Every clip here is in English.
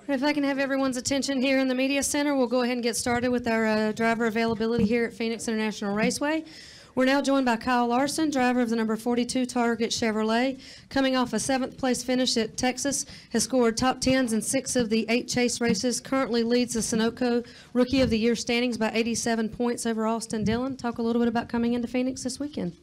If I can have everyone's attention here in the media center, we'll go ahead and get started with our driver availability here at Phoenix International Raceway. We're now joined by Kyle Larson, driver of the number 42 Target Chevrolet. Coming off a 7th place finish at Texas, has scored top 10s in 6 of the 8 chase races, currently leads the Sunoco Rookie of the Year standings by 87 points over Austin Dillon. Talk a little bit about coming into Phoenix this weekend.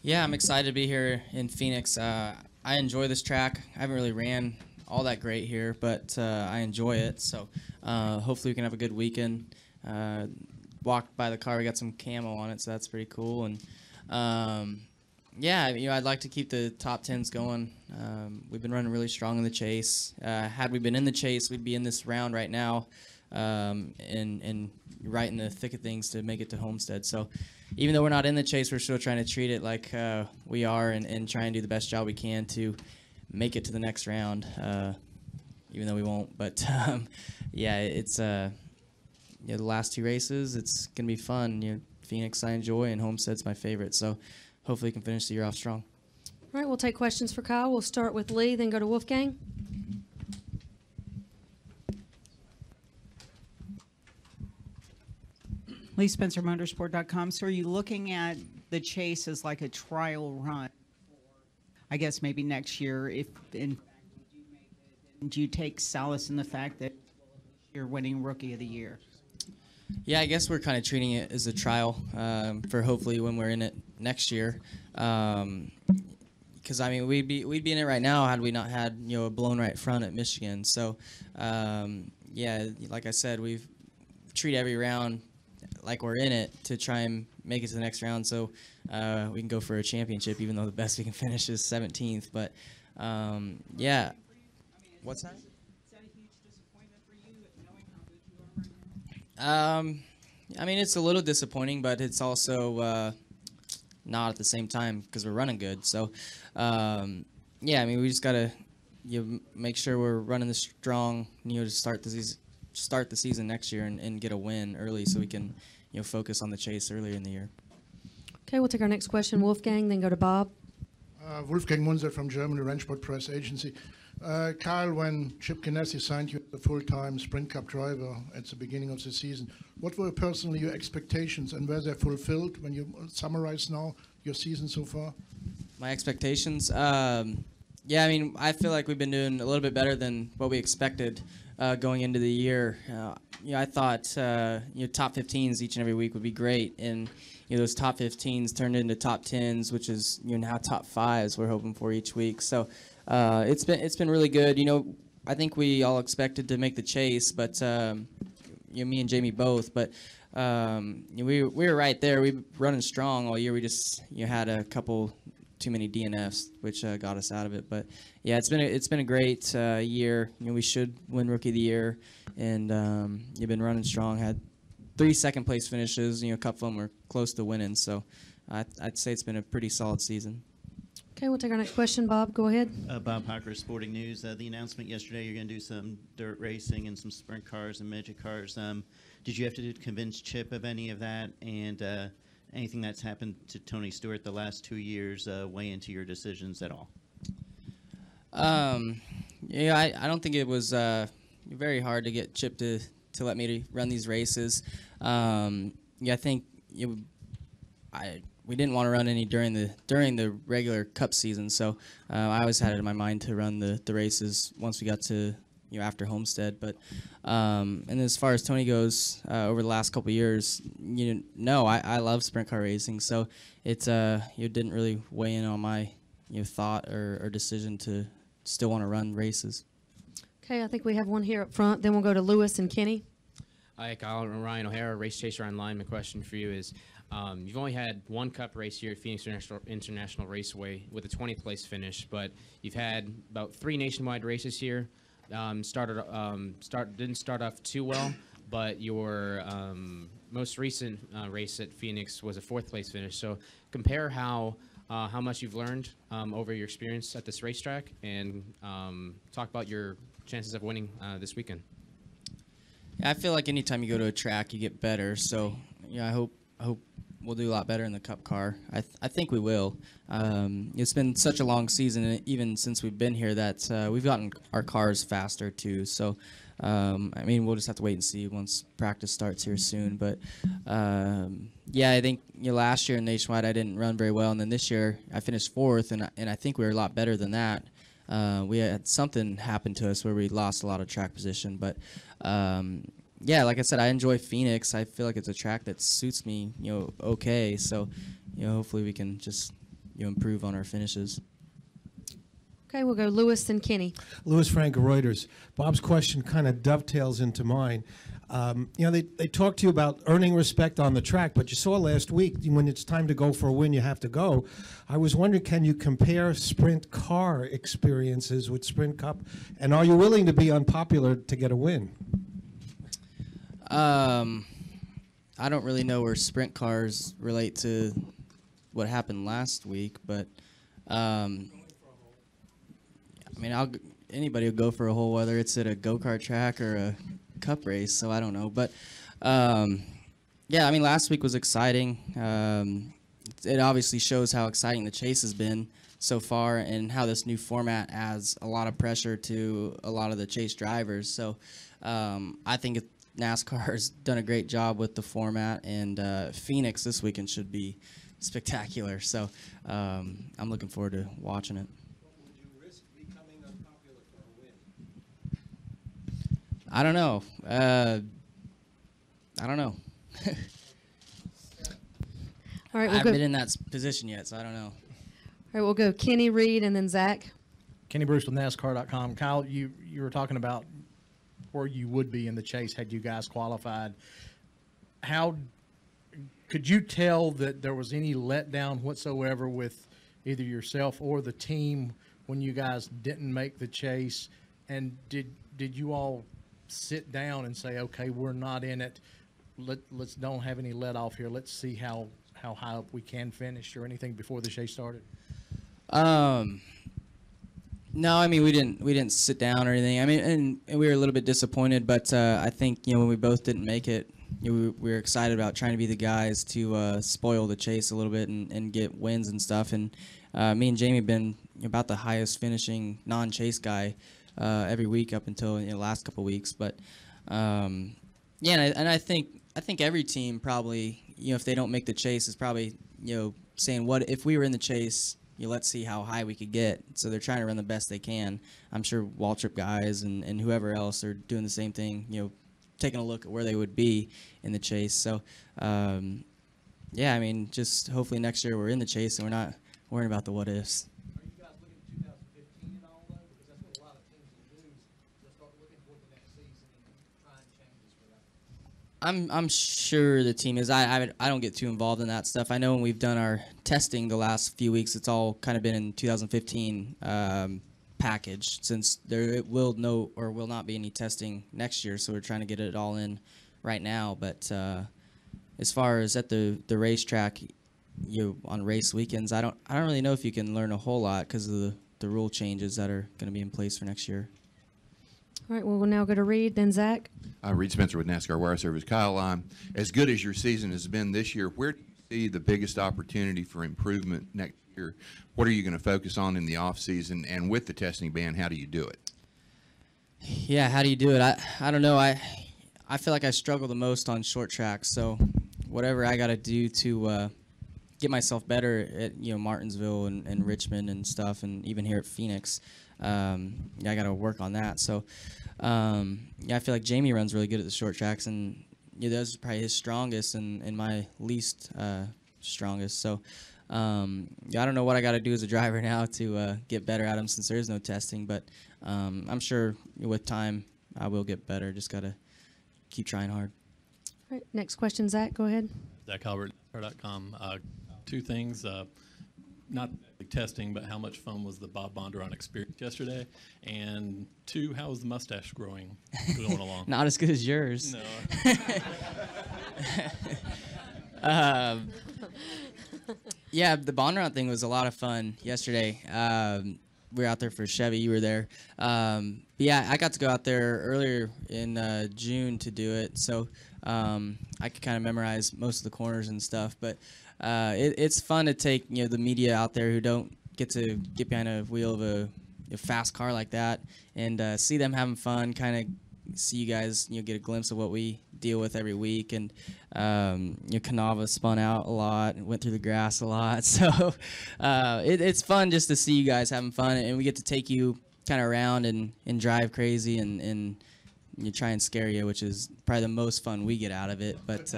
Yeah, I'm excited to be here in Phoenix. I enjoy this track. I haven't really ran all that great here, but I enjoy it. So hopefully we can have a good weekend. Walked by the car, we got some camo on it, so that's pretty cool. And yeah, I'd like to keep the top 10s going. We've been running really strong in the chase. Had we been in the chase, we'd be in this round right now, and right in the thick of things to make it to Homestead. So even though we're not in the chase, we're still trying to treat it like we are, and try and do the best job we can to make it to the next round, even though we won't. But yeah, it's the last 2 races, it's gonna be fun. Phoenix I enjoy, and Homestead's my favorite. So hopefully we can finish the year off strong. All right, we'll take questions for Kyle. We'll start with Lee, then go to Wolfgang. Lee Spencer, Motorsport.com. So are you looking at the chase as like a trial run? I guess maybe next year, if in fact you do make it, do you take solace in the fact that you're winning Rookie of the Year? Yeah, I guess we're kind of treating it as a trial for hopefully when we're in it next year. Because I mean, we'd be in it right now had we not had a blown right front at Michigan. So yeah, like I said, we've treat every round like we're in it to try and make it to the next round, so we can go for a championship. Even though the best we can finish is 17th, but yeah. What's that? I mean, it's a little disappointing, but it's also not at the same time because we're running good. So, yeah, I mean, we just gotta make sure we're running this strong, to start the season next year and get a win early, so we can focus on the chase earlier in the year. Okay, we'll take our next question, Wolfgang, then go to Bob. Wolfgang Munzer from Germany Rennsport Press Agency. Kyle, when Chip Ganassi signed you as a full-time Sprint Cup driver at the beginning of the season, what were personally your expectations, and were they fulfilled when you summarize now your season so far? My expectations? Yeah, I mean, I feel like we've been doing a little bit better than what we expected going into the year. I thought top 15s each and every week would be great, and those top 15s turned into top 10s, which is now top 5s we're hoping for each week. So it's been really good. I think we all expected to make the chase, but me and Jamie both. But we were right there. We were running strong all year. We just had a couple too many DNFs, which got us out of it. But yeah, it's been a great year. We should win Rookie of the Year, and you've been running strong. Had 3 second-place finishes. A couple of them were close to winning. So I'd say it's been a pretty solid season. Okay, we'll take our next question. Bob, go ahead. Bob Parker, Sporting News. The announcement yesterday, you're going to do some dirt racing and some sprint cars and midget cars. Did you have to convince Chip of any of that? And anything that's happened to Tony Stewart the last 2 years weigh into your decisions at all? Yeah, I don't think it was very hard to get Chip to let me run these races. Yeah, I think we didn't want to run any during the regular Cup season, so I always had it in my mind to run the races once we got to after Homestead. But and as far as Tony goes, over the last couple of years, I love sprint car racing, so it didn't really weigh in on my thought or decision to still want to run races. Okay, I think we have one here up front. Then we'll go to Lewis and Kenny. Hi, Kyle. Ryan O'Hara, Race Chaser Online. My question for you is, you've only had one Cup race here at Phoenix International Raceway with a 20th place finish, but you've had about 3 nationwide races here. Didn't start off too well, but your most recent race at Phoenix was a 4th place finish. So compare how much you've learned over your experience at this racetrack, and talk about your chances of winning this weekend. Yeah, I feel like anytime you go to a track, you get better. So I hope we'll do a lot better in the Cup car. I think we will. It's been such a long season, even since we've been here, that we've gotten our cars faster too. So, I mean, we'll just have to wait and see once practice starts here soon. But yeah, I think last year in Nationwide I didn't run very well, and then this year I finished 4th, and I think we were a lot better than that. We had something happen to us where we lost a lot of track position, but yeah, like I said, I enjoy Phoenix. I feel like it's a track that suits me, okay. So, hopefully we can just, improve on our finishes. Okay, we'll go Lewis and Kenny. Lewis Frank of Reuters. Bob's question kind of dovetails into mine. They talked to you about earning respect on the track, but you saw last week when it's time to go for a win, you have to go. I was wondering, can you compare sprint car experiences with Sprint Cup, and are you willing to be unpopular to get a win? I don't really know where sprint cars relate to what happened last week, but I mean, anybody will go for a hole, whether it's at a go-kart track or a cup race, so I don't know. But yeah, I mean, last week was exciting. It obviously shows how exciting the chase has been so far, and how this new format adds a lot of pressure to a lot of the chase drivers. So I think NASCAR has done a great job with the format, and Phoenix this weekend should be spectacular. So I'm looking forward to watching it. Would you risk becoming unpopular for a win? I don't know. I don't know. All right, I haven't been in that position yet, so I don't know. All right, we'll go Kenny, Reed, and then Zach. Kenny Bruce with NASCAR.com. Kyle, you were talking about where you would be in the chase had you guys qualified. How could you tell that there was any letdown whatsoever with either yourself or the team when you guys didn't make the chase? And did you all sit down and say, okay, we're not in it, let's don't have any let off here, let's see how high up we can finish, or anything before the chase started? No, I mean, we didn't sit down or anything. I mean, and we were a little bit disappointed, but I think when we both didn't make it, we were excited about trying to be the guys to spoil the chase a little bit and get wins and stuff. And me and Jamie have been about the highest finishing non-chase guy every week up until the last couple of weeks. But yeah, and I think every team probably, if they don't make the chase, is probably saying, what if we were in the chase? Let's see how high we could get. So they're trying to run the best they can. I'm sure Waltrip guys and whoever else are doing the same thing, taking a look at where they would be in the chase. So, yeah, I mean, just hopefully next year we're in the chase and we're not worrying about the what-ifs. Are you guys looking at 2015 at all, though? Because that's what a lot of teams will do, is they'll start looking toward the next season and trying changes for that. I'm sure the team is. I don't get too involved in that stuff. I know when we've done our testing the last few weeks, it's all kind of been in 2015 package, since there will not be any testing next year. So we're trying to get it all in right now. But as far as at the racetrack, on race weekends, I don't really know if you can learn a whole lot because of the rule changes that are going to be in place for next year. All right, well, we'll now go to Reed, then Zach. Reed Spencer with NASCAR Wire Service. Kyle, as good as your season has been this year, where do you see the biggest opportunity for improvement next year? What are you going to focus on in the off season, and with the testing ban, how do you do it? Yeah, how do you do it? I don't know. I feel like I struggle the most on short tracks. So whatever I got to do to get myself better at Martinsville and Richmond and stuff, and even here at Phoenix, yeah, I got to work on that. So yeah, I feel like Jamie runs really good at the short tracks, and those are probably his strongest and my least strongest. So yeah, I don't know what I got to do as a driver now to get better at them, since there is no testing. But I'm sure with time I will get better. Just got to keep trying hard. All right, next question, Zach, go ahead. Zach Albert, NASCAR.com. Two things, not testing, but how much fun was the Bob Bondurant experience yesterday? And two, how is the mustache going along? Not as good as yours. No. Yeah, the Bondurant thing was a lot of fun yesterday. We were out there for Chevy. You were there. yeah, I got to go out there earlier in June to do it, so I could kind of memorize most of the corners and stuff. But it's fun to take the media out there who don't get to get behind a wheel of a fast car like that and see them having fun. Kind of see you guys get a glimpse of what we deal with every week. And Canava spun out a lot and went through the grass a lot, so it's fun just to see you guys having fun, and we get to take you kind of around and drive crazy and you try and scare you, which is probably the most fun we get out of it. But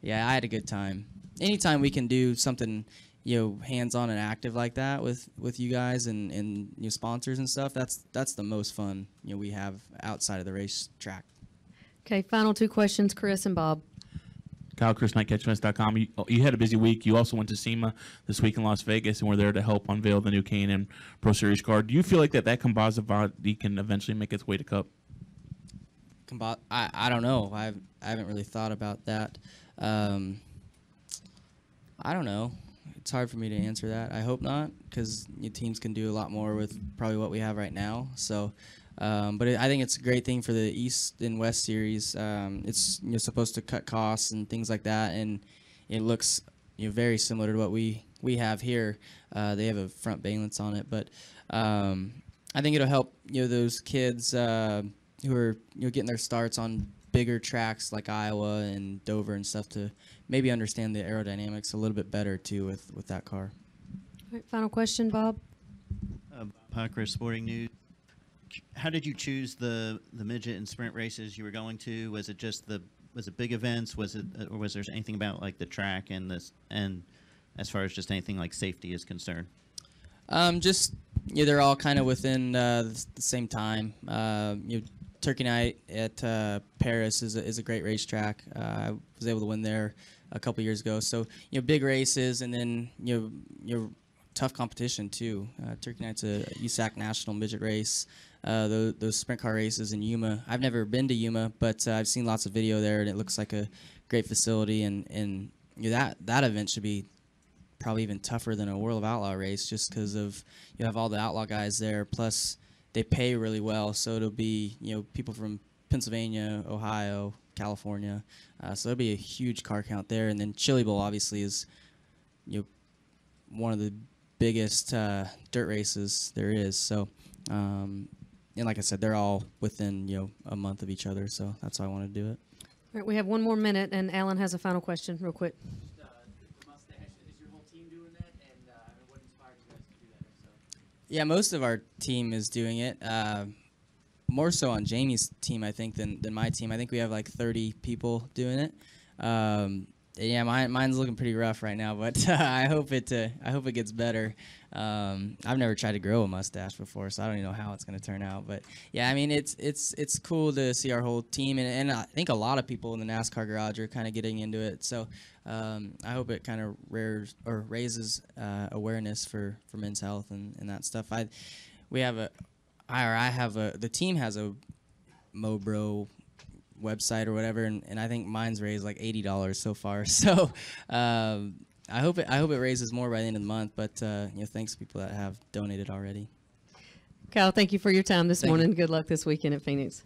yeah, I had a good time. Anytime we can do something hands-on and active like that with you guys and sponsors and stuff, that's the most fun we have outside of the racetrack. Okay, final 2 questions, Chris and Bob. Kyle, Chris, NightCatchMess.com. You had a busy week. You also went to SEMA this week in Las Vegas and were there to help unveil the new K&N Pro Series car. Do you feel like that composite body can eventually make its way to Cup? I don't know. I haven't really thought about that. I don't know. It's hard for me to answer that. I hope not, because teams can do a lot more with probably what we have right now. So. But I think it's a great thing for the East and West Series. It's supposed to cut costs and things like that, and it looks very similar to what we have here. They have a front valence on it, but I think it'll help those kids who are getting their starts on bigger tracks like Iowa and Dover and stuff to maybe understand the aerodynamics a little bit better too with that car. All right, final question, Bob. Parker, Sporting News. How did you choose the midget and sprint races you were going to? Was it just was it big events? Was it or was there anything about like the track and as far as just anything like safety is concerned? Just they're all kind of within the same time. Turkey Night at Paris is a great racetrack. I was able to win there a couple years ago. So big races, and then tough competition too. Turkey Night's a USAC national midget race. Those sprint car races in Yuma. I've never been to Yuma, but I've seen lots of video there, and it looks like a great facility. And that event should be probably even tougher than a World of Outlaw race, just because of you have all the outlaw guys there. Plus, they pay really well, so it'll be people from Pennsylvania, Ohio, California. So there'll be a huge car count there. And then Chili Bowl obviously is one of the biggest dirt races there is. So. And like I said, they're all within a month of each other, so that's why I wanted to do it. All right, we have 1 more minute, and Alan has a final question, real quick. The mustache, is your whole team doing that? And what inspired you guys to do that? So. Yeah, most of our team is doing it. More so on Jamie's team, I think, than my team. I think we have like 30 people doing it. Yeah, mine's looking pretty rough right now, but I hope it gets better. I've never tried to grow a mustache before, so I don't even know how it's going to turn out. But yeah, I mean, it's cool to see our whole team, and I think a lot of people in the NASCAR garage are kind of getting into it. So I hope it kind of raises awareness for men's health and that stuff. The team has a Mobro website or whatever, and I think mine's raised like $80 so far. So I hope it raises more by the end of the month. But thanks to people that have donated already. Kyle, thank you for your time this Thank morning. you. Good luck this weekend at Phoenix.